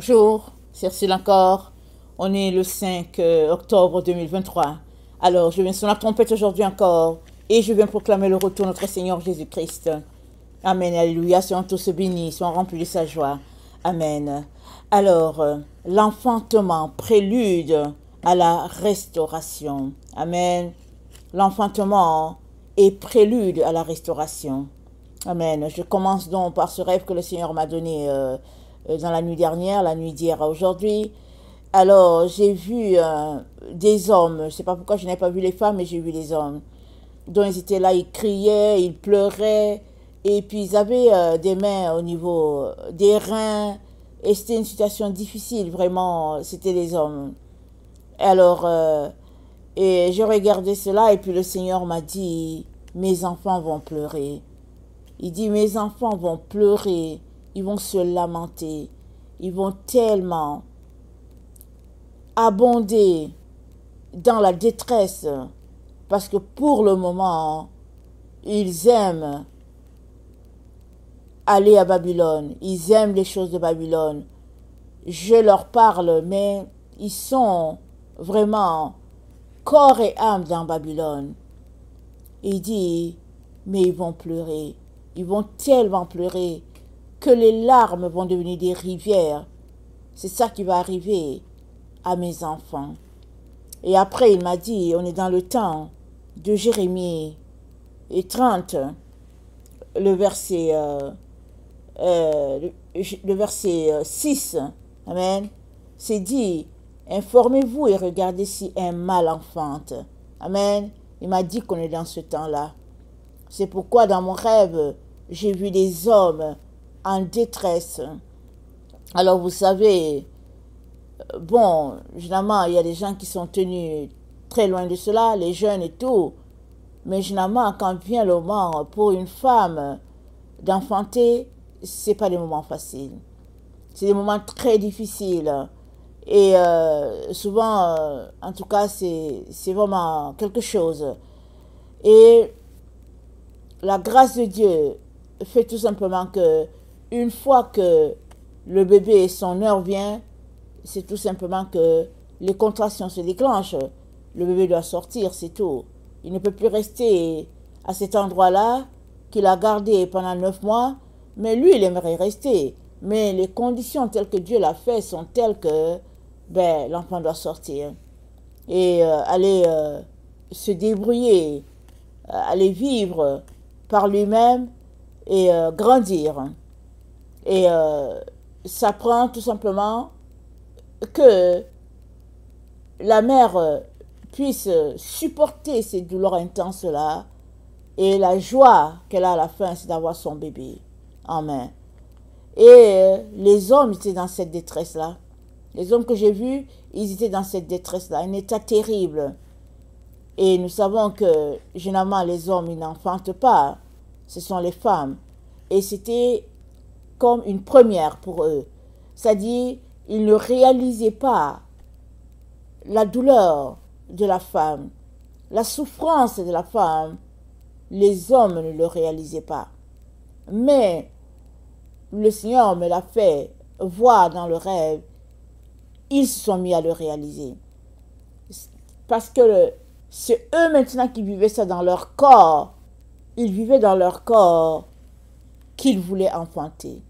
Bonjour, c'est Ursule encore. On est le 5 octobre 2023. Alors, je viens sur la trompette aujourd'hui encore et je viens proclamer le retour de notre Seigneur Jésus-Christ. Amen, alléluia, soyons tous bénis, soyons remplis de sa joie. Amen. Alors, l'enfantement, prélude à la restauration. Amen. L'enfantement est prélude à la restauration. Amen. Je commence donc par ce rêve que le Seigneur m'a donné dans la nuit dernière, la nuit d'hier à aujourd'hui. Alors, j'ai vu des hommes. Je ne sais pas pourquoi je n'ai pas vu les femmes, mais j'ai vu les hommes. Donc, ils étaient là, ils criaient, ils pleuraient. Et puis, ils avaient des mains au niveau des reins. Et c'était une situation difficile, vraiment. C'était les hommes. Alors, et je regardais cela, et puis le Seigneur m'a dit, mes enfants vont pleurer. Il dit, mes enfants vont pleurer, ils vont se lamenter, ils vont tellement abonder dans la détresse, parce que pour le moment, ils aiment aller à Babylone, ils aiment les choses de Babylone. Je leur parle, mais ils sont vraiment corps et âme dans Babylone. Il dit, mais ils vont pleurer. Ils vont tellement pleurer que les larmes vont devenir des rivières. C'est ça qui va arriver à mes enfants. Et après, il m'a dit, on est dans le temps de Jérémie et 30, le verset, le verset 6. Amen. C'est dit, informez-vous et regardez si un mal enfante. Amen. Il m'a dit qu'on est dans ce temps-là. C'est pourquoi dans mon rêve, j'ai vu des hommes en détresse. Alors vous savez, bon, généralement, il y a des gens qui sont tenus très loin de cela, les jeunes et tout. Mais généralement, quand vient le moment pour une femme d'enfanter, c'est pas des moments faciles. C'est des moments très difficiles. Et souvent, en tout cas, c'est vraiment quelque chose. Et la grâce de Dieu fait tout simplement que une fois que le bébé, son heure vient, c'est tout simplement que les contractions se déclenchent. Le bébé doit sortir, c'est tout. Il ne peut plus rester à cet endroit-là qu'il a gardé pendant 9 mois, mais lui, il aimerait rester. Mais les conditions telles que Dieu l'a fait sont telles que l'enfant doit sortir et aller se débrouiller, aller vivre par lui-même et grandir. Et ça prend tout simplement que la mère puisse supporter ces douleurs intenses-là et la joie qu'elle a à la fin, c'est d'avoir son bébé en main. Et les hommes étaient dans cette détresse-là. Les hommes que j'ai vus, ils étaient dans cette détresse-là, un état terrible. Et nous savons que généralement les hommes, ils n'enfantent pas, ce sont les femmes. Et c'était comme une première pour eux. C'est-à-dire, ils ne réalisaient pas la douleur de la femme, la souffrance de la femme. Les hommes ne le réalisaient pas. Mais le Seigneur me l'a fait voir dans le rêve. Ils se sont mis à le réaliser. Parce que c'est eux maintenant qui vivaient ça dans leur corps. Ils vivaient dans leur corps qu'ils voulaient enfanter.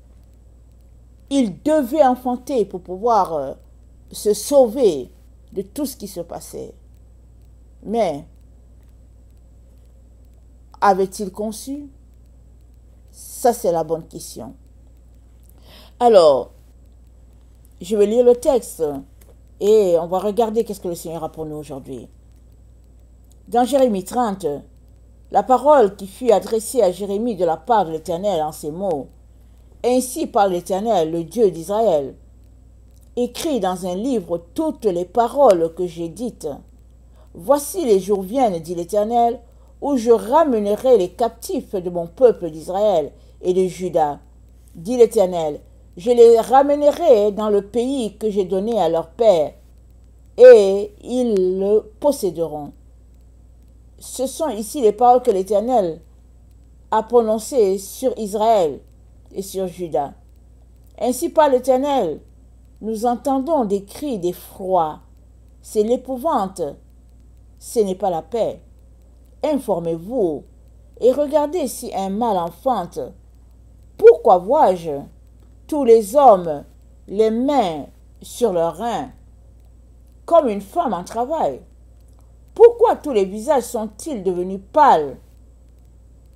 Ils devaient enfanter pour pouvoir se sauver de tout ce qui se passait. Mais, avaient-ils conçu? Ça, c'est la bonne question. Alors, je vais lire le texte et on va regarder qu'est-ce que le Seigneur a pour nous aujourd'hui. Dans Jérémie 30, la parole qui fut adressée à Jérémie de la part de l'Éternel en ces mots. Ainsi parle l'Éternel, le Dieu d'Israël. Écris dans un livre toutes les paroles que j'ai dites. Voici les jours viennent, dit l'Éternel, où je ramènerai les captifs de mon peuple d'Israël et de Juda. Dit l'Éternel, je les ramènerai dans le pays que j'ai donné à leur père, et ils le posséderont. Ce sont ici les paroles que l'Éternel a prononcées sur Israël et sur Juda. Ainsi parle l'Éternel, nous entendons des cris d'effroi. C'est l'épouvante. Ce n'est pas la paix. Informez-vous et regardez si un mal enfante. Pourquoi vois-je tous les hommes les mains sur leurs reins, comme une femme en travail? Pourquoi tous les visages sont-ils devenus pâles?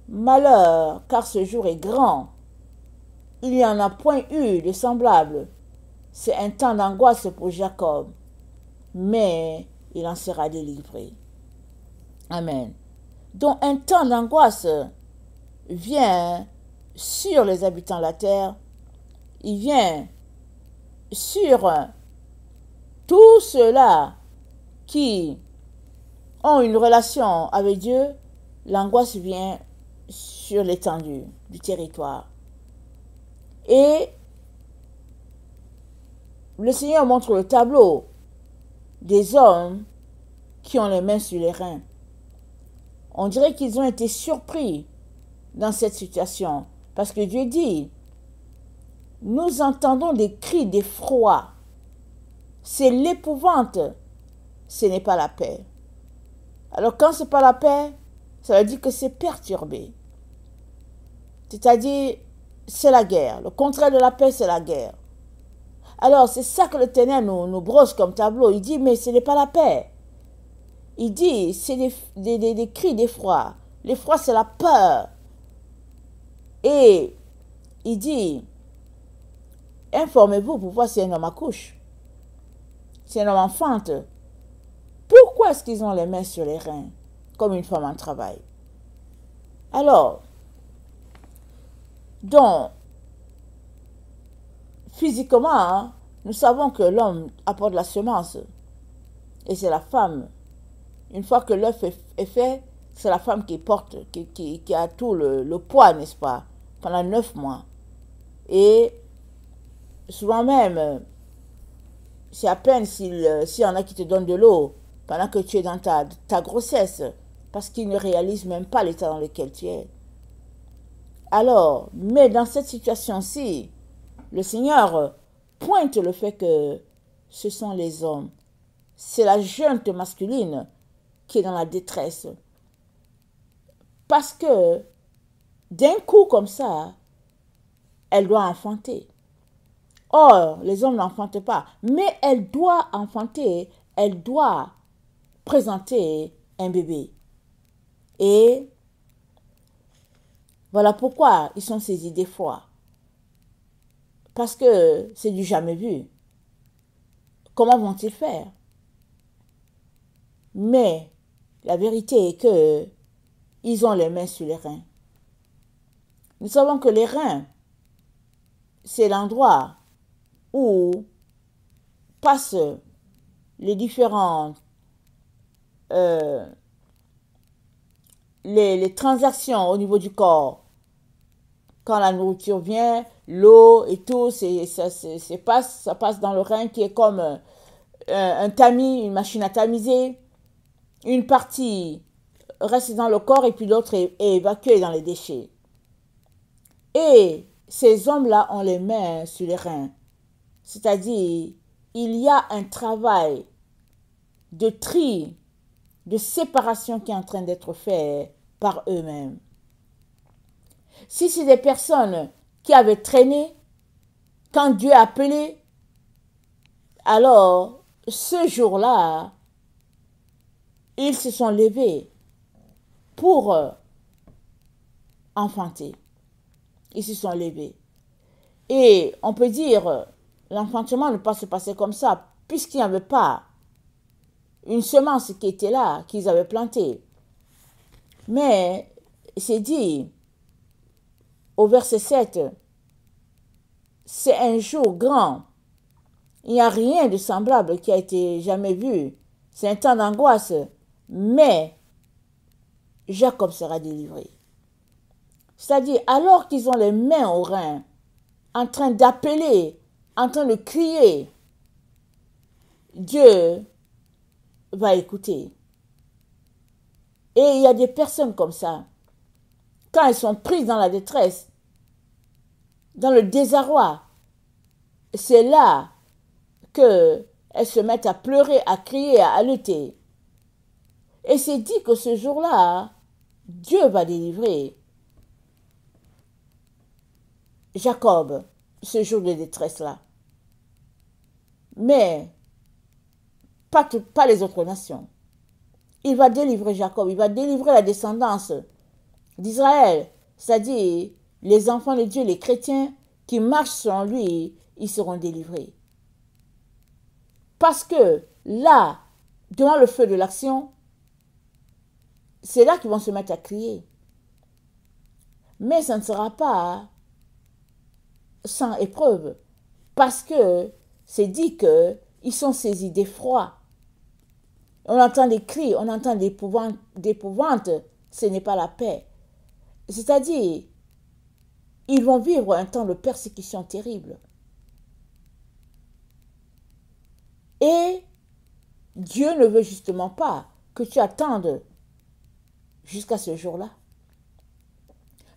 Malheur, car ce jour est grand. Il n'y en a point eu de semblable. C'est un temps d'angoisse pour Jacob, mais il en sera délivré. Amen. Donc un temps d'angoisse vient sur les habitants de la terre, il vient sur tous ceux-là qui ont une relation avec Dieu. L'angoisse vient sur l'étendue du territoire. Et le Seigneur montre le tableau des hommes qui ont les mains sur les reins. On dirait qu'ils ont été surpris dans cette situation. Parce que Dieu dit, nous entendons des cris d'effroi. C'est l'épouvante. Ce n'est pas la paix. Alors quand ce n'est pas la paix, ça veut dire que c'est perturbé. C'est-à-dire, c'est la guerre. Le contraire de la paix, c'est la guerre. Alors, c'est ça que le Ténèbre nous brosse comme tableau. Il dit, mais ce n'est pas la paix. Il dit, c'est des cris d'effroi. L'effroi, c'est la peur. Et il dit, informez-vous pour voir si un homme accouche. Si un homme enfante. Pourquoi est-ce qu'ils ont les mains sur les reins, comme une femme en travail? Alors, donc, physiquement, hein, nous savons que l'homme apporte la semence. Et c'est la femme. Une fois que l'œuf est fait, c'est la femme qui porte, qui a tout le poids, n'est-ce pas, pendant 9 mois. Et souvent même, c'est à peine s'il y en a qui te donnent de l'eau pendant que tu es dans ta grossesse, parce qu'ils ne réalisent même pas l'état dans lequel tu es. Alors, mais dans cette situation-ci, le Seigneur pointe le fait que ce sont les hommes. C'est la junte masculine qui est dans la détresse. Parce que d'un coup comme ça, elle doit enfanter. Or, les hommes n'enfantent pas. Mais elle doit enfanter, elle doit présenter un bébé. Et voilà pourquoi ils sont saisis d'effroi. Parce que c'est du jamais vu. Comment vont-ils faire? Mais la vérité est que ils ont les mains sur les reins. Nous savons que les reins, c'est l'endroit où passent les différentes les transactions au niveau du corps. Quand la nourriture vient, l'eau et tout, ça passe dans le rein qui est comme un tamis, une machine à tamiser. Une partie reste dans le corps et puis l'autre est évacuée dans les déchets. Et ces hommes-là ont les mains sur les reins. C'est-à-dire, il y a un travail de tri, de séparation qui est en train d'être fait par eux-mêmes. Si c'est des personnes qui avaient traîné, quand Dieu a appelé, alors ce jour-là, ils se sont levés pour enfanter. Ils se sont levés. Et on peut dire, l'enfantement ne peut pas se passer comme ça, puisqu'il n'y avait pas une semence qui était là, qu'ils avaient plantée. Mais c'est dit, au verset 7, c'est un jour grand. Il n'y a rien de semblable qui a été jamais vu. C'est un temps d'angoisse. Mais Jacob sera délivré. C'est-à-dire, alors qu'ils ont les mains aux reins, en train d'appeler, en train de crier, Dieu va écouter. Et il y a des personnes comme ça, quand elles sont prises dans la détresse, dans le désarroi, c'est là qu'elle se mette à pleurer, à crier, à lutter. Et c'est dit que ce jour-là, Dieu va délivrer Jacob, ce jour de détresse-là. Mais pas les autres nations. Il va délivrer Jacob, il va délivrer la descendance d'Israël, c'est-à-dire les enfants de Dieu, les chrétiens qui marchent selon lui, ils seront délivrés. Parce que là, devant le feu de l'action, c'est là qu'ils vont se mettre à crier. Mais ça ne sera pas sans épreuve, parce que c'est dit qu'ils sont saisis d'effroi. On entend des cris, on entend d'épouvante, ce n'est pas la paix. C'est-à-dire, ils vont vivre un temps de persécution terrible. Et Dieu ne veut justement pas que tu attendes jusqu'à ce jour-là.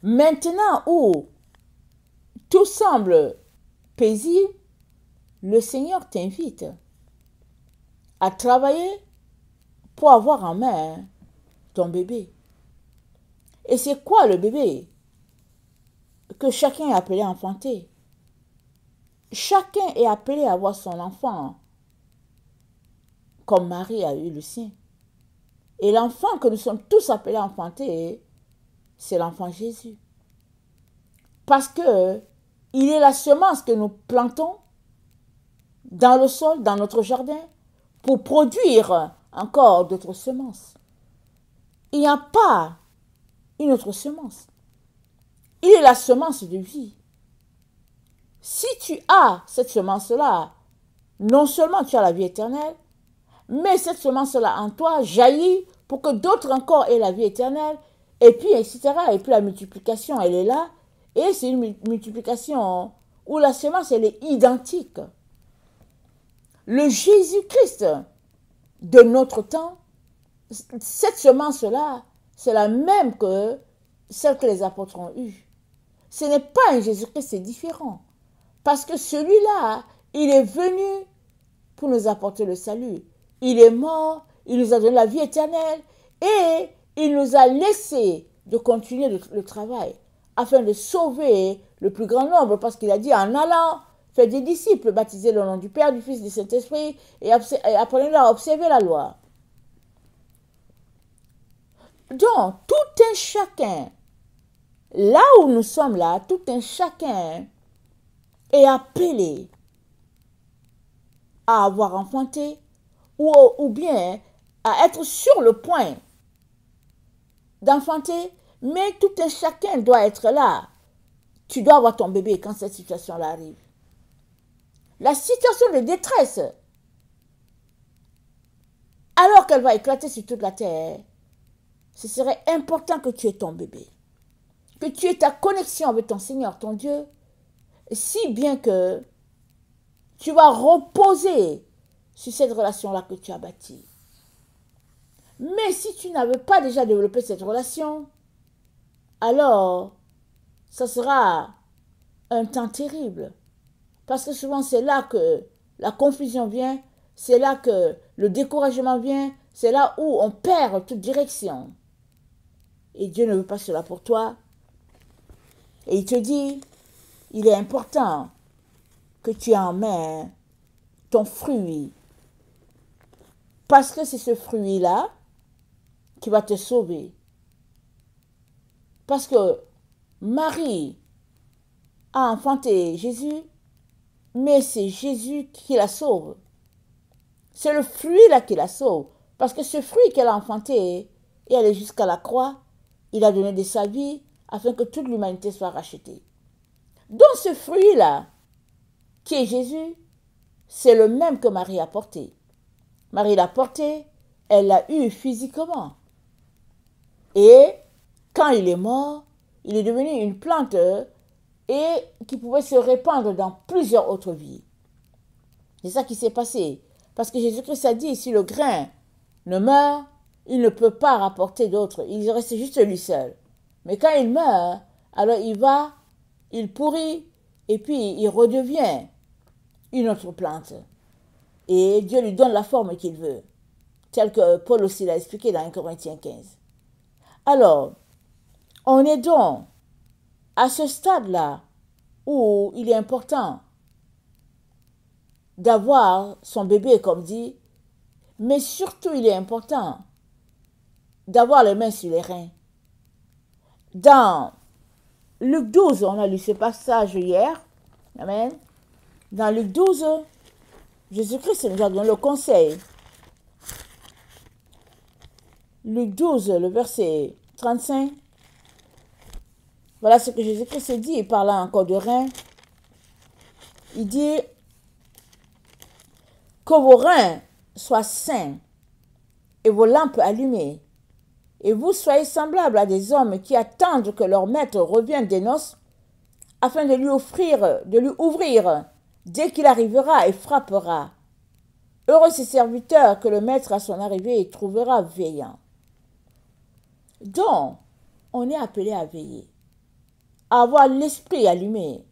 Maintenant où tout semble paisible, le Seigneur t'invite à travailler pour avoir en main ton bébé. Et c'est quoi le bébé que chacun est appelé à enfanter? Chacun est appelé à avoir son enfant comme Marie a eu le sien. Et l'enfant que nous sommes tous appelés à enfanter, c'est l'enfant Jésus. Parce que il est la semence que nous plantons dans le sol, dans notre jardin, pour produire encore d'autres semences. Il n'y a pas une autre semence. Il est la semence de vie. Si tu as cette semence-là, non seulement tu as la vie éternelle, mais cette semence-là en toi jaillit pour que d'autres encore aient la vie éternelle, et puis, etc. Et puis la multiplication, elle est là, et c'est une multiplication où la semence, elle est identique. Le Jésus-Christ de notre temps, cette semence-là, c'est la même que celle que les apôtres ont eue. Ce n'est pas un Jésus-Christ, c'est différent. Parce que celui-là, il est venu pour nous apporter le salut. Il est mort, il nous a donné la vie éternelle et il nous a laissé de continuer le travail afin de sauver le plus grand nombre. Parce qu'il a dit en allant faire des disciples, baptiser le nom du Père, du Fils, du Saint-Esprit et apprenez-leur à observer la loi. Donc, tout un chacun, là où nous sommes là, tout un chacun est appelé à avoir enfanté ou bien à être sur le point d'enfanter, mais tout un chacun doit être là. Tu dois avoir ton bébé quand cette situation-là arrive. La situation de détresse, alors qu'elle va éclater sur toute la terre, ce serait important que tu aies ton bébé, que tu aies ta connexion avec ton Seigneur, ton Dieu, si bien que tu vas reposer sur cette relation-là que tu as bâtie. Mais si tu n'avais pas déjà développé cette relation, alors ça sera un temps terrible. Parce que souvent c'est là que la confusion vient, c'est là que le découragement vient, c'est là où on perd toute direction. Et Dieu ne veut pas cela pour toi. Et il te dit, il est important que tu aies en main ton fruit. Parce que c'est ce fruit-là qui va te sauver. Parce que Marie a enfanté Jésus, mais c'est Jésus qui la sauve. C'est le fruit-là qui la sauve. Parce que ce fruit qu'elle a enfanté, et elle est jusqu'à la croix, il a donné de sa vie afin que toute l'humanité soit rachetée. Donc ce fruit-là, qui est Jésus, c'est le même que Marie a porté. Marie l'a porté, elle l'a eu physiquement. Et quand il est mort, il est devenu une plante et qui pouvait se répandre dans plusieurs autres vies. C'est ça qui s'est passé. Parce que Jésus-Christ a dit, si le grain ne meurt, il ne peut pas rapporter d'autres. Il reste juste lui seul. Mais quand il meurt, alors il pourrit, et puis il redevient une autre plante. Et Dieu lui donne la forme qu'il veut, tel que Paul aussi l'a expliqué dans 1 Corinthiens 15. Alors, on est donc à ce stade-là où il est important d'avoir son bébé, comme dit, mais surtout il est important d'avoir les mains sur les reins. Dans Luc 12, on a lu ce passage hier, amen. Dans Luc 12, Jésus-Christ nous a donné le conseil. Luc 12, le verset 35. Voilà ce que Jésus-Christ dit, il parle encore de reins. Il dit que vos reins soient sains et vos lampes allumées, et vous soyez semblables à des hommes qui attendent que leur maître revienne des noces, afin de lui ouvrir dès qu'il arrivera et frappera. Heureux ces serviteurs que le maître à son arrivée trouvera veillant. Donc, on est appelé à veiller, à avoir l'esprit allumé,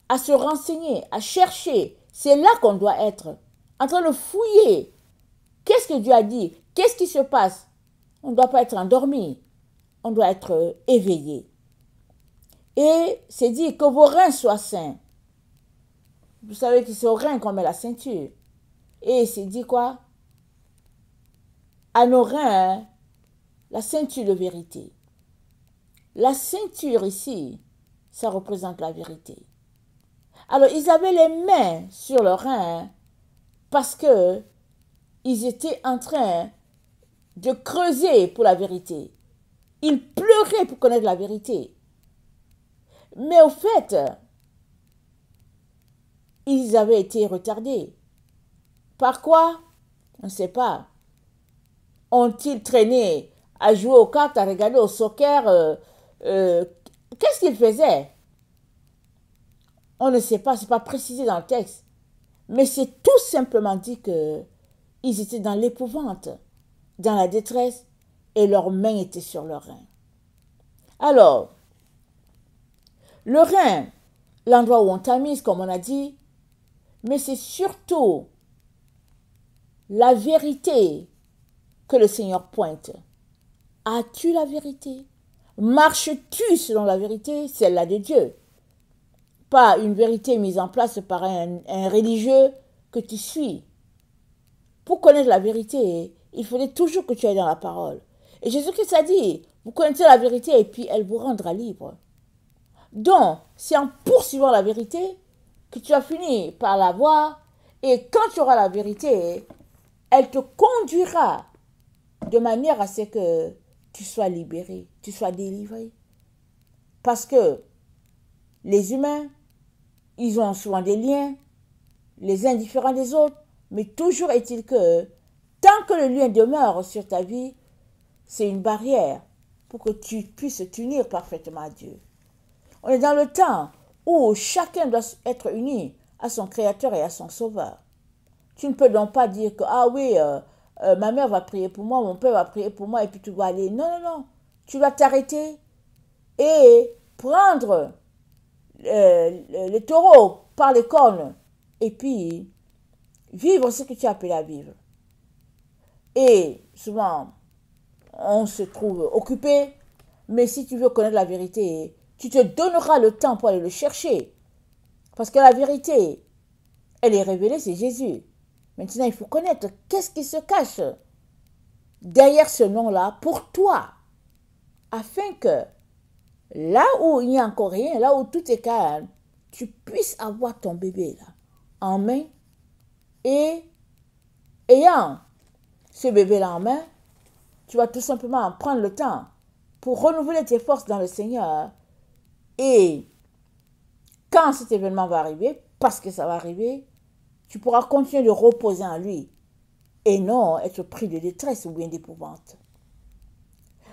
à se renseigner, à chercher. C'est là qu'on doit être, en train de fouiller. Qu'est-ce que Dieu a dit? Qu'est-ce qui se passe? On ne doit pas être endormi, on doit être éveillé. Et c'est dit que vos reins soient sains. Vous savez que c'est aux reins qu'on met la ceinture. Et c'est dit quoi? À nos reins, la ceinture de vérité. La ceinture ici, ça représente la vérité. Alors, ils avaient les mains sur leurs reins parce que ils étaient en train de creuser pour la vérité. Ils pleuraient pour connaître la vérité. Mais au fait, ils avaient été retardés. Par quoi? On ne sait pas. Ont-ils traîné à jouer aux cartes, à regarder au soccer? Qu'est-ce qu'ils faisaient? On ne sait pas, ce n'est pas précisé dans le texte. Mais c'est tout simplement dit qu'ils étaient dans l'épouvante, dans la détresse, et leurs mains étaient sur leurs reins. Alors, le rein, l'endroit où on tamise, comme on a dit, mais c'est surtout la vérité que le Seigneur pointe. As-tu la vérité? Marches-tu selon la vérité, celle-là de Dieu? Pas une vérité mise en place par un religieux que tu suis. Pour connaître la vérité, il faudrait toujours que tu ailles dans la parole. Et Jésus-Christ a dit, vous connaissez la vérité et puis elle vous rendra libre. Donc, c'est en poursuivant la vérité que tu as fini par la voir, et quand tu auras la vérité, elle te conduira de manière à ce que tu sois libéré, tu sois délivré. Parce que les humains, ils ont souvent des liens, les uns différents des autres, mais toujours est-il que tant que le lien demeure sur ta vie, c'est une barrière pour que tu puisses t'unir parfaitement à Dieu. On est dans le temps où chacun doit être uni à son Créateur et à son Sauveur. Tu ne peux donc pas dire que, ah oui, ma mère va prier pour moi, mon père va prier pour moi, et puis tu vas aller. Non, non, non. Tu dois t'arrêter et prendre les taureaux par les cornes et puis vivre ce que tu as appelé à vivre. Et souvent, on se trouve occupé, mais si tu veux connaître la vérité, tu te donneras le temps pour aller le chercher. Parce que la vérité, elle est révélée, c'est Jésus. Maintenant, il faut connaître qu'est-ce qui se cache derrière ce nom-là pour toi, afin que là où il n'y a encore rien, là où tout est calme, tu puisses avoir ton bébé là en main, et ayant ce bébé là en main, tu vas tout simplement prendre le temps pour renouveler tes forces dans le Seigneur. Et quand cet événement va arriver, parce que ça va arriver, tu pourras continuer de reposer en lui et non être pris de détresse ou bien d'épouvante.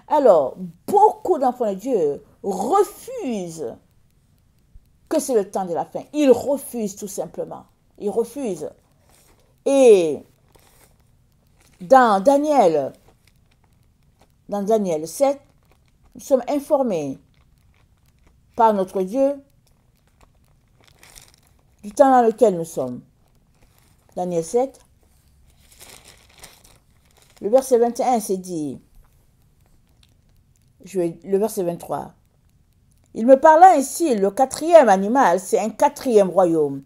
Alors, beaucoup d'enfants de Dieu refusent que c'est le temps de la fin. Ils refusent tout simplement. Ils refusent. Et dans Daniel 7, nous sommes informés par notre Dieu du temps dans lequel nous sommes. Daniel 7, le verset 21, c'est dit, le verset 23, il me parla ainsi, le quatrième animal, c'est un quatrième royaume,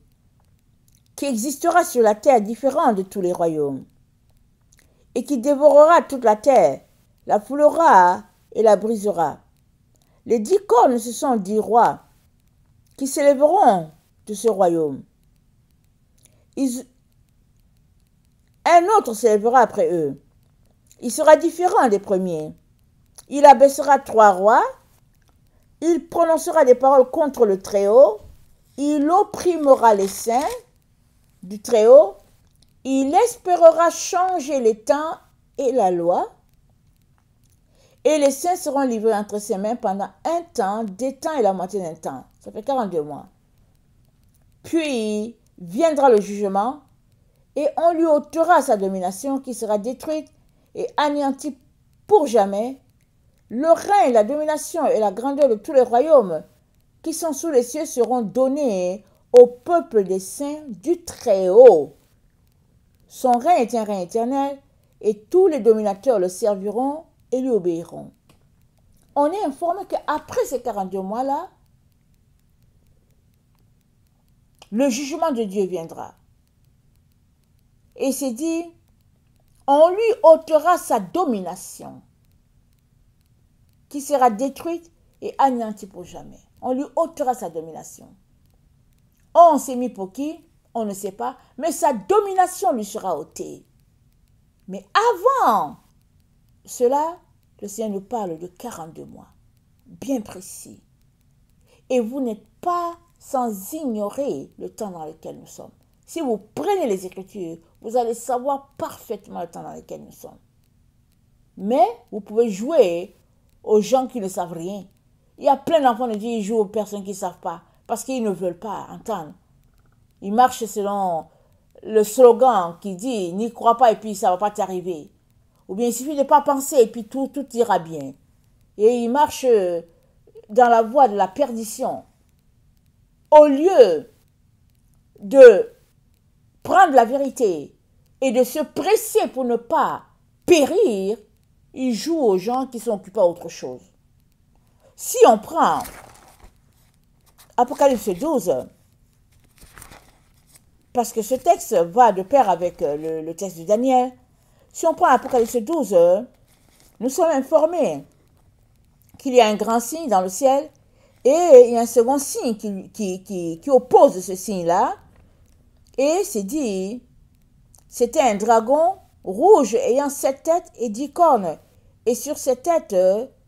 qui existera sur la terre différent de tous les royaumes, et qui dévorera toute la terre, la foulera et la brisera. Les 10 cornes, ce sont 10 rois, qui s'élèveront de ce royaume. Un autre s'élèvera après eux. Il sera différent des premiers. Il abaissera 3 rois. Il prononcera des paroles contre le Très-Haut. Il opprimera les saints du Très-Haut. Il espérera changer les temps et la loi. Et les saints seront livrés entre ses mains pendant un temps, 2 temps et la moitié d'un temps. Ça fait 42 mois. Puis viendra le jugement et on lui ôtera sa domination qui sera détruite et anéantie pour jamais. Le règne, la domination et la grandeur de tous les royaumes qui sont sous les cieux seront donnés au peuple des saints du Très-Haut. Son règne est un règne éternel et tous les dominateurs le serviront et lui obéiront. On est informé qu'après ces 42 mois-là, le jugement de Dieu viendra. Et c'est dit, on lui ôtera sa domination, qui sera détruite et anéantie pour jamais. On lui ôtera sa domination. On s'est mis pour qui? On ne sait pas, mais sa domination lui sera ôtée. Mais avant cela, le Seigneur nous parle de 42 mois, bien précis. Et vous n'êtes pas sans ignorer le temps dans lequel nous sommes. Si vous prenez les Écritures, vous allez savoir parfaitement le temps dans lequel nous sommes. Mais vous pouvez jouer aux gens qui ne savent rien. Il y a plein d'enfants de Dieu qui jouent aux personnes qui ne savent pas, parce qu'ils ne veulent pas entendre. Ils marchent selon le slogan qui dit « n'y crois pas et puis ça ne va pas t'arriver ». Ou bien il suffit de ne pas penser et puis tout ira bien. Et ils marchent dans la voie de la perdition. Au lieu de prendre la vérité et de se presser pour ne pas périr, ils jouent aux gens qui sont occupés à autre chose. Si on prend Apocalypse 12, parce que ce texte va de pair avec le texte de Daniel, si on prend Apocalypse 12, nous sommes informés qu'il y a un grand signe dans le ciel et il y a un second signe qui oppose ce signe-là. Et c'est dit, c'était un dragon rouge ayant 7 têtes et 10 cornes, et sur ces têtes,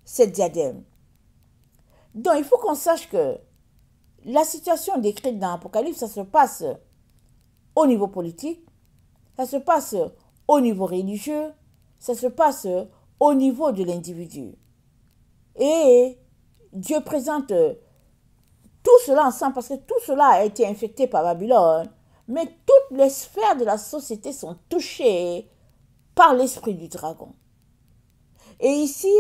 7 diadèmes. Donc il faut qu'on sache que la situation décrite dans l'Apocalypse, ça se passe au niveau politique, ça se passe au niveau religieux, ça se passe au niveau de l'individu. Et Dieu présente tout cela ensemble parce que tout cela a été infecté par Babylone, mais toutes les sphères de la société sont touchées par l'esprit du dragon. Et ici,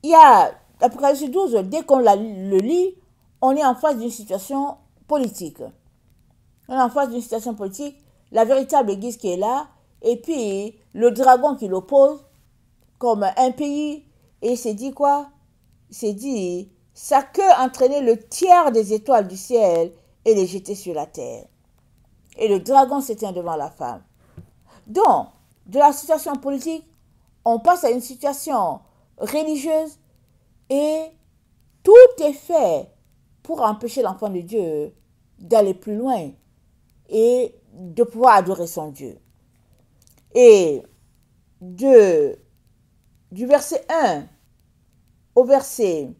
il y a l'Apocalypse 12, dès qu'on le lit, on est en face d'une situation politique. On est en face d'une situation politique, la véritable église qui est là, et puis le dragon qui l'oppose, comme un pays, et c'est dit quoi? C'est dit, sa queue entraînait le tiers des étoiles du ciel et les jetait sur la terre. Et le dragon s'éteint devant la femme. Donc, de la situation politique, on passe à une situation religieuse et tout est fait pour empêcher l'enfant de Dieu d'aller plus loin et de pouvoir adorer son Dieu. Et du verset 1 au verset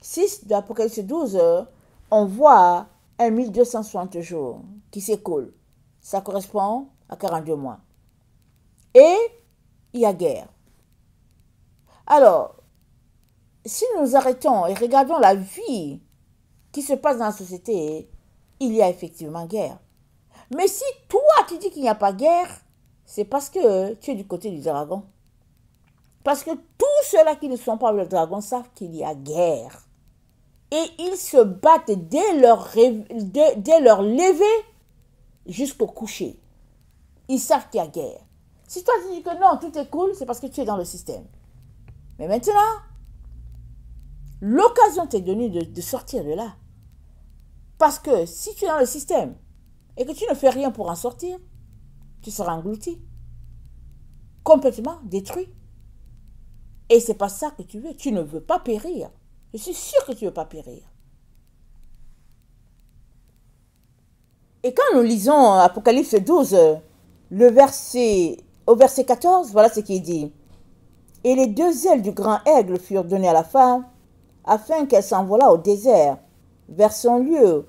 6 de l'Apocalypse 12, on voit 1260 jours qui s'écoulent. Ça correspond à 42 mois. Et il y a guerre. Alors, si nous nous arrêtons et regardons la vie qui se passe dans la société, il y a effectivement guerre. Mais si toi tu dis qu'il n'y a pas guerre, c'est parce que tu es du côté du dragon. Parce que tous ceux-là qui ne sont pas avec le dragon savent qu'il y a guerre. Et ils se battent dès leur lever jusqu'au coucher. Ils savent qu'il y a guerre. Si toi tu dis que non, tout est cool, c'est parce que tu es dans le système. Mais maintenant, l'occasion t'est donnée de sortir de là. Parce que si tu es dans le système et que tu ne fais rien pour en sortir, tu seras englouti, complètement détruit. Et c'est pas ça que tu veux. Tu ne veux pas périr. Je suis sûre que tu ne veux pas périr. Et quand nous lisons Apocalypse 12, au verset 14, voilà ce qu'il dit. Et les deux ailes du grand aigle furent données à la femme, afin qu'elle s'envolât au désert, vers son lieu,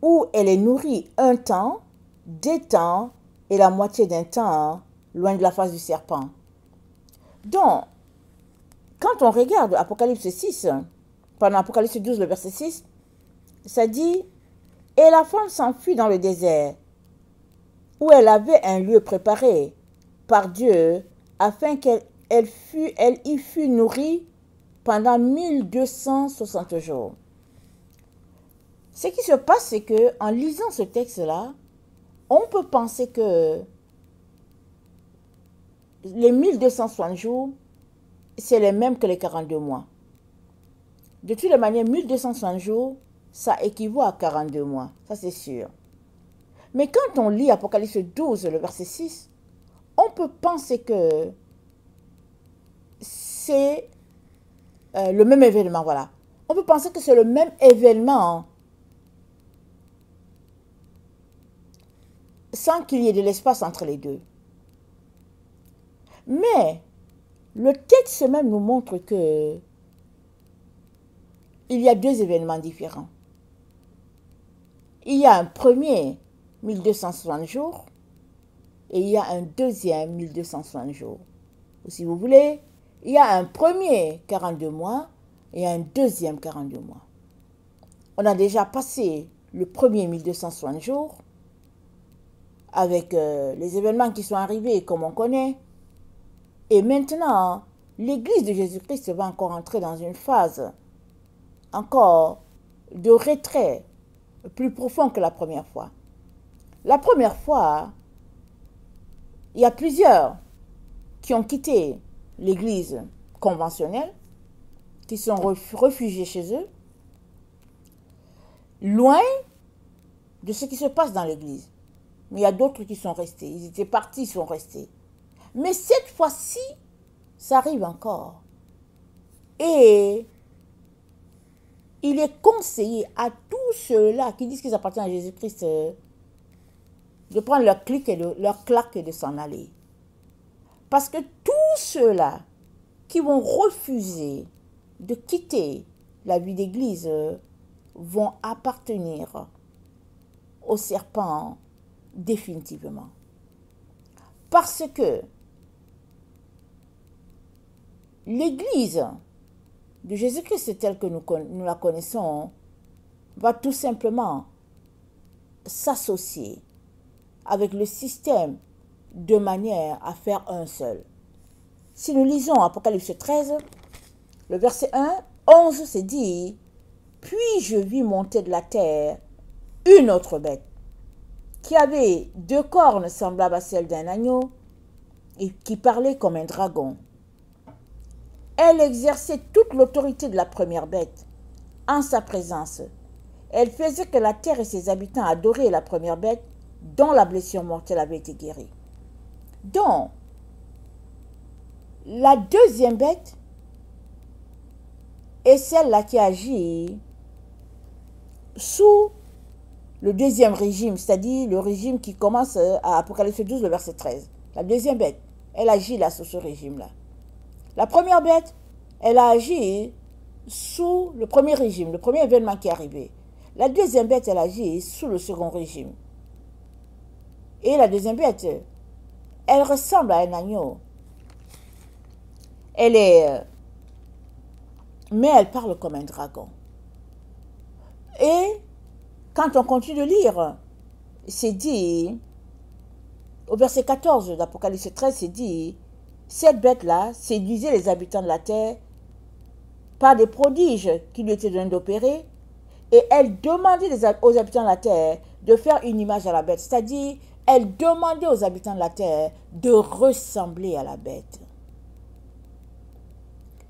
où elle est nourrie un temps, 2 temps, et la moitié d'un temps, loin de la face du serpent. Donc, quand on regarde Apocalypse 6, pendant Apocalypse 12, le verset 6, ça dit « Et la femme s'enfuit dans le désert, où elle avait un lieu préparé par Dieu, afin qu'elle y fût nourrie pendant 1260 jours. » Ce qui se passe, c'est que en lisant ce texte-là, on peut penser que les 1260 jours, c'est les mêmes que les 42 mois. De toutes les manières, 1260 jours, ça équivaut à 42 mois. Ça, c'est sûr. Mais quand on lit Apocalypse 12, le verset 6, on peut penser que c'est le même événement. Voilà. On peut penser que c'est le même événement sans qu'il y ait de l'espace entre les deux. Mais le texte même nous montre que il y a 2 événements différents. Il y a un premier 1260 jours et il y a un deuxième 1260 jours. Ou si vous voulez, il y a un premier 42 mois et un deuxième 42 mois. On a déjà passé le premier 1260 jours avec les événements qui sont arrivés comme on connaît. Et maintenant, l'Église de Jésus-Christ va encore entrer dans une phase encore de retrait plus profond que la première fois. La première fois, il y a plusieurs qui ont quitté l'Église conventionnelle, qui sont réfugiés chez eux, loin de ce qui se passe dans l'Église. Mais il y a d'autres qui sont restés. Ils étaient partis, ils sont restés. Mais cette fois-ci, ça arrive encore. Et il est conseillé à tous ceux-là qui disent qu'ils appartiennent à Jésus-Christ de prendre leur claque et de s'en aller. Parce que tous ceux-là qui vont refuser de quitter la vie d'église vont appartenir au serpent définitivement. Parce que l'église de Jésus-Christ telle que nous la connaissons va tout simplement s'associer avec le système de manière à faire un seul. Si nous lisons Apocalypse 13, le verset 11, c'est dit « Puis je vis monter de la terre une autre bête, qui avait 2 cornes semblables à celles d'un agneau, et qui parlait comme un dragon. Elle exerçait toute l'autorité de la première bête en sa présence. Elle faisait que la terre et ses habitants adoraient la première bête dont la blessure mortelle avait été guérie. » Donc, la deuxième bête est celle-là qui agit sous le deuxième régime, c'est-à-dire le régime qui commence à Apocalypse 12, le verset 13. La deuxième bête, elle agit là sous ce régime-là. La première bête, elle a agi sous le premier régime, le premier événement qui est arrivé. La deuxième bête, elle agit sous le second régime. Et la deuxième bête, elle ressemble à un agneau. Mais elle parle comme un dragon. Et quand on continue de lire, c'est dit, au verset 14 d'Apocalypse 13, c'est dit, cette bête-là séduisait les habitants de la terre par des prodiges qui lui étaient donnés d'opérer, et elle demandait aux habitants de la terre de faire une image à la bête. C'est-à-dire, elle demandait aux habitants de la terre de ressembler à la bête.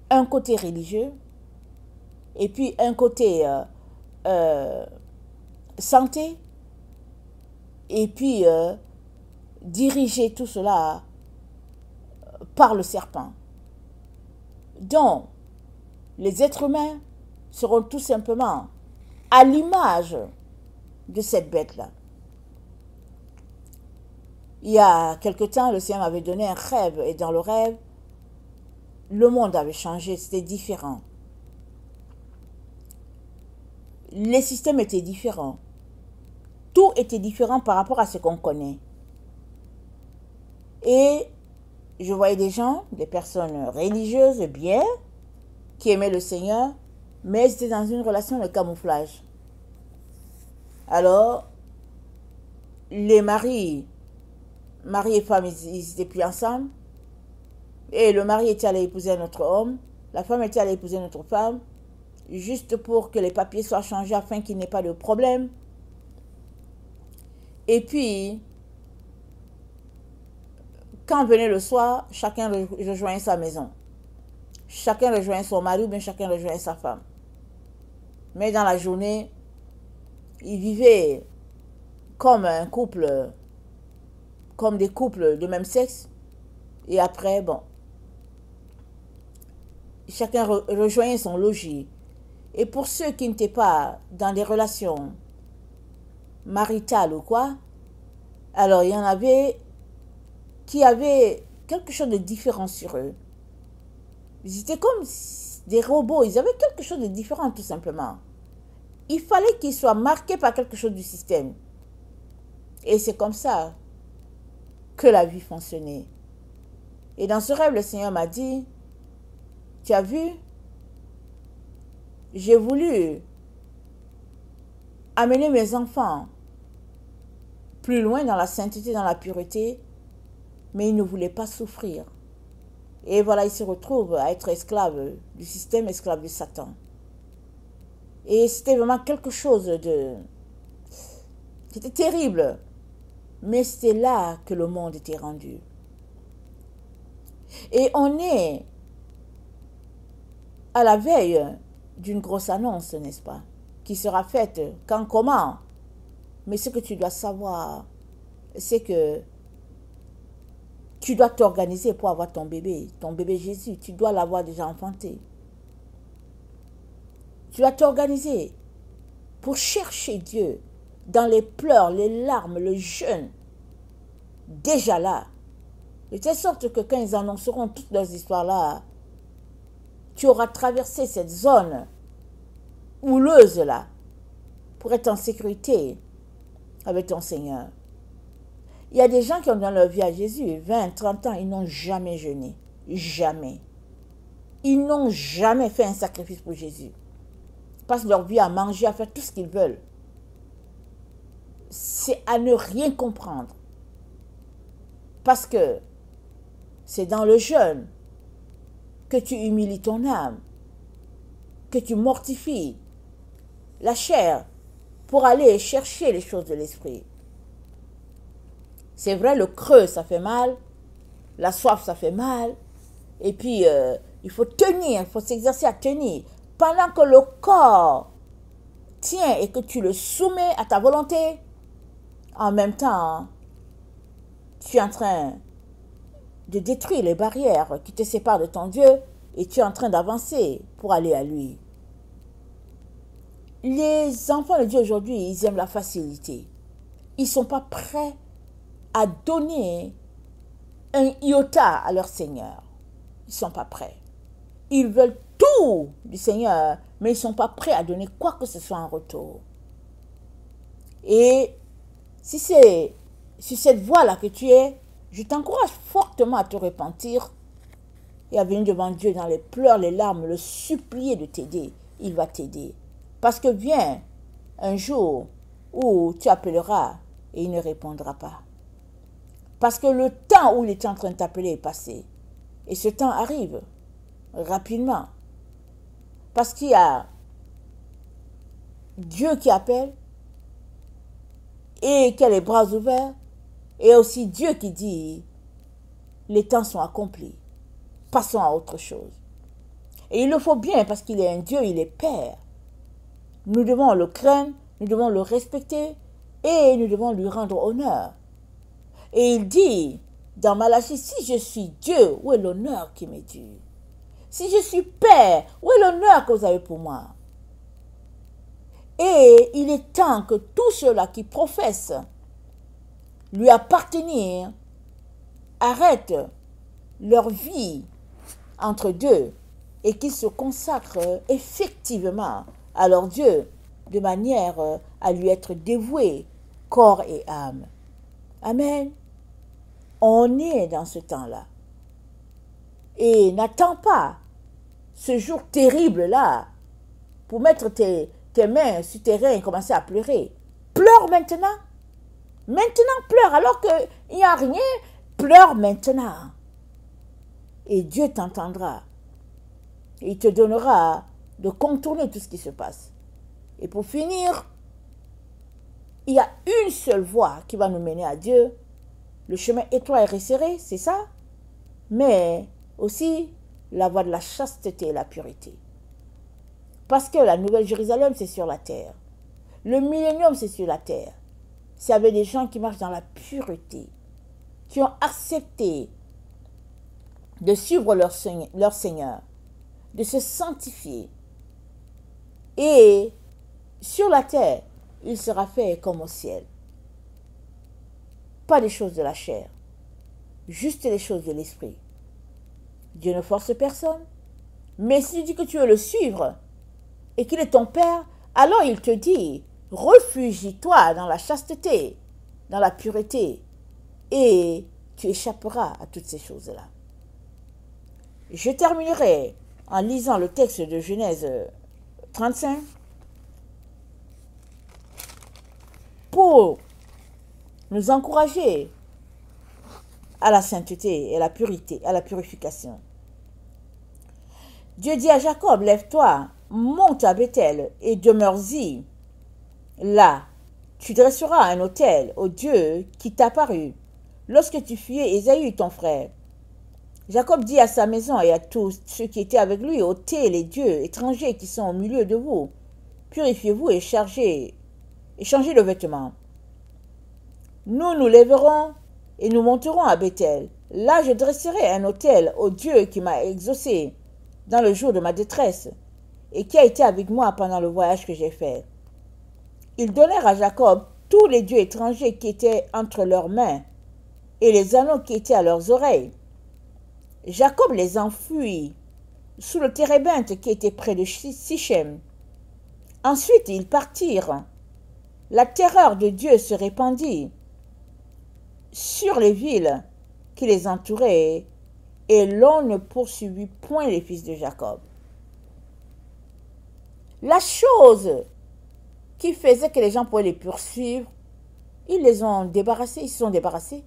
Un côté religieux, et puis un côté santé, et puis diriger tout cela par le serpent. Donc, les êtres humains seront tout simplement à l'image de cette bête-là. Il y a quelque temps, le Seigneur m'avait donné un rêve, et dans le rêve, le monde avait changé, c'était différent. Les systèmes étaient différents. Tout était différent par rapport à ce qu'on connaît. Et je voyais des gens, des personnes religieuses bien, qui aimaient le Seigneur, mais ils étaient dans une relation de camouflage. Alors, les mari et femme, ils étaient plus ensemble. Et le mari était allé épouser un autre homme. La femme était allée épouser une autre femme. Juste pour que les papiers soient changés afin qu'il n'y ait pas de problème. Et puis, quand venait le soir, chacun rejoignait sa maison. Chacun rejoignait son mari ou bien chacun rejoignait sa femme. Mais dans la journée, ils vivaient comme un couple, comme des couples de même sexe. Et après, bon, chacun rejoignait son logis. Et pour ceux qui n'étaient pas dans des relations maritales ou quoi, alors il y en avait qui avaient quelque chose de différent sur eux. Ils étaient comme des robots, ils avaient quelque chose de différent tout simplement. Il fallait qu'ils soient marqués par quelque chose du système. Et c'est comme ça que la vie fonctionnait. Et dans ce rêve, le Seigneur m'a dit, tu as vu, j'ai voulu amener mes enfants plus loin dans la sainteté, dans la pureté, mais ils ne voulaient pas souffrir. Et voilà, ils se retrouvent à être esclaves du système, esclaves de Satan. Et c'était vraiment quelque chose de... C'était terrible. Mais c'était là que le monde était rendu. Et on est à la veille d'une grosse annonce, n'est-ce pas? Qui sera faite quand, comment? Mais ce que tu dois savoir, c'est que tu dois t'organiser pour avoir ton bébé Jésus. Tu dois l'avoir déjà enfanté. Tu dois t'organiser pour chercher Dieu dans les pleurs, les larmes, le jeûne. Déjà là. De telle sorte que quand ils annonceront toutes leurs histoires-là, tu auras traversé cette zone houleuse là pour être en sécurité avec ton Seigneur. Il y a des gens qui ont donné leur vie à Jésus, 20, 30 ans, ils n'ont jamais jeûné. Jamais. Ils n'ont jamais fait un sacrifice pour Jésus. Ils passent leur vie à manger, à faire tout ce qu'ils veulent. C'est à ne rien comprendre. Parce que c'est dans le jeûne que tu humilies ton âme, que tu mortifies la chair pour aller chercher les choses de l'esprit. C'est vrai, le creux, ça fait mal, la soif, ça fait mal, et puis il faut tenir, il faut s'exercer à tenir. Pendant que le corps tient et que tu le soumets à ta volonté, en même temps, tu es en train de détruire les barrières qui te séparent de ton Dieu et tu es en train d'avancer pour aller à lui. Les enfants de Dieu aujourd'hui, ils aiment la facilité. Ils ne sont pas prêts à donner un iota à leur Seigneur. Ils ne sont pas prêts. Ils veulent tout du Seigneur, mais ils ne sont pas prêts à donner quoi que ce soit en retour. Et si c'est sur cette voie-là que tu es, je t'encourage fortement à te repentir et à venir devant Dieu dans les pleurs, les larmes, le supplier de t'aider. Il va t'aider. Parce que vient un jour où tu appelleras et il ne répondra pas. Parce que le temps où il était en train de t'appeler est passé. Et ce temps arrive rapidement. Parce qu'il y a Dieu qui appelle et qui a les bras ouverts, et aussi Dieu qui dit, les temps sont accomplis, passons à autre chose. Et il le faut bien parce qu'il est un Dieu, il est Père. Nous devons le craindre, nous devons le respecter et nous devons lui rendre honneur. Et il dit dans Malachie, si je suis Dieu, où est l'honneur qui m'est dû? Si je suis Père, où est l'honneur que vous avez pour moi? Et il est temps que tous ceux-là qui professent lui appartenir arrêtent leur vie entre deux et qu'ils se consacrent effectivement à leur Dieu de manière à lui être dévoués corps et âme. Amen. On est dans ce temps-là. Et n'attends pas ce jour terrible-là pour mettre tes mains sur tes reins et commencer à pleurer. Pleure maintenant. Maintenant pleure alors qu'il n'y a rien. Pleure maintenant. Et Dieu t'entendra. Il te donnera de contourner tout ce qui se passe. Et pour finir, il y a une seule voie qui va nous mener à Dieu. Le chemin étroit et resserré, c'est ça. Mais aussi la voie de la chasteté et la pureté. Parce que la Nouvelle Jérusalem, c'est sur la terre. Le millénium, c'est sur la terre. C'est avec des gens qui marchent dans la pureté, qui ont accepté de suivre leur Seigneur, de se sanctifier. Et sur la terre, il sera fait comme au ciel. Pas des choses de la chair, juste les choses de l'esprit. Dieu ne force personne, mais si tu dis que tu veux le suivre et qu'il est ton Père, alors il te dit, réfugie-toi dans la chasteté, dans la pureté, et tu échapperas à toutes ces choses-là. Je terminerai en lisant le texte de Genèse 35 pour nous encourager à la sainteté et à la pureté, à la purification. Dieu dit à Jacob, lève-toi, monte à Bethel et demeure-y. Là, tu dresseras un autel au Dieu qui t'apparut lorsque tu fuyais Ésaü ton frère. Jacob dit à sa maison et à tous ceux qui étaient avec lui, ôtez les dieux étrangers qui sont au milieu de vous, purifiez-vous et changez le vêtement. Nous lèverons et nous monterons à Bethel. Là, je dresserai un autel au Dieu qui m'a exaucé dans le jour de ma détresse et qui a été avec moi pendant le voyage que j'ai fait. Ils donnèrent à Jacob tous les dieux étrangers qui étaient entre leurs mains et les anneaux qui étaient à leurs oreilles. Jacob les enfuit sous le térébinthe qui était près de Sichem. Ensuite, ils partirent. La terreur de Dieu se répandit sur les villes qui les entouraient, et l'on ne poursuivit point les fils de Jacob. La chose qui faisait que les gens pouvaient les poursuivre, ils les ont débarrassés, ils se sont débarrassés.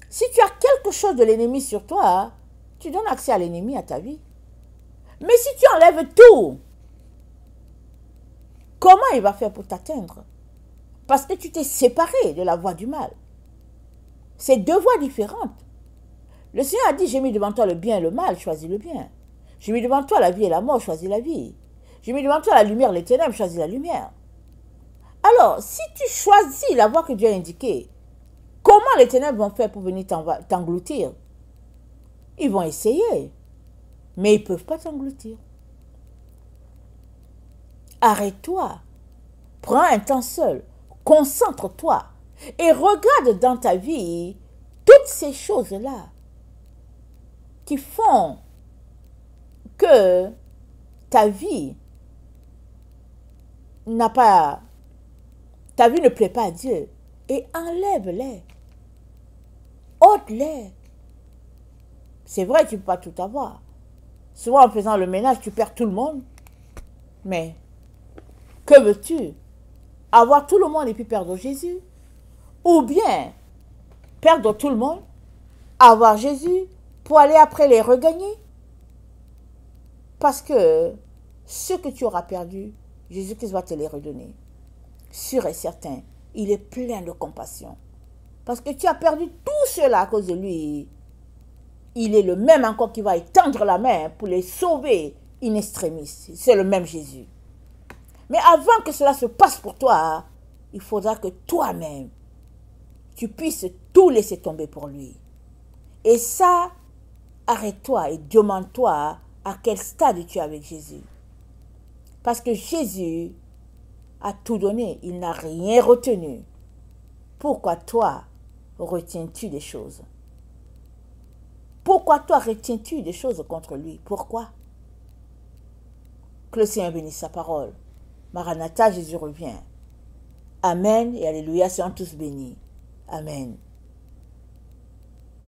Si tu as quelque chose de l'ennemi sur toi, tu donnes accès à l'ennemi à ta vie. Mais si tu enlèves tout, comment il va faire pour t'atteindre? Parce que tu t'es séparé de la voie du mal. C'est deux voies différentes. Le Seigneur a dit, j'ai mis devant toi le bien et le mal, choisis le bien. J'ai mis devant toi la vie et la mort, choisis la vie. J'ai mis devant toi la lumière et les ténèbres, choisis la lumière. Alors, si tu choisis la voie que Dieu a indiquée, comment les ténèbres vont faire pour venir t'engloutir? Ils vont essayer, mais ils ne peuvent pas t'engloutir. Arrête-toi, prends un temps seul, concentre-toi et regarde dans ta vie toutes ces choses-là qui font que ta vie ne plaît pas à Dieu, et enlève-les, ôte-les. C'est vrai, tu ne peux pas tout avoir. Souvent, en faisant le ménage, tu perds tout le monde. Mais que veux-tu? Avoir tout le monde et puis perdre Jésus? Ou bien perdre tout le monde, avoir Jésus pour aller après les regagner? Parce que ce que tu auras perdu, Jésus-Christ va te les redonner. Sûr et certain, il est plein de compassion. Parce que tu as perdu tout cela à cause de lui. Il est le même encore qui va étendre la main pour les sauver in extremis. C'est le même Jésus. Mais avant que cela se passe pour toi, il faudra que toi-même, tu puisses tout laisser tomber pour lui. Et ça, arrête-toi et demande-toi à quel stade tu es avec Jésus. Parce que Jésus a tout donné, il n'a rien retenu. Pourquoi toi retiens-tu des choses? Pourquoi toi retiens-tu des choses contre lui? Pourquoi? Que le Seigneur bénisse sa parole. Maranatha, Jésus revient. Amen et alléluia, soyons tous bénis. Amen.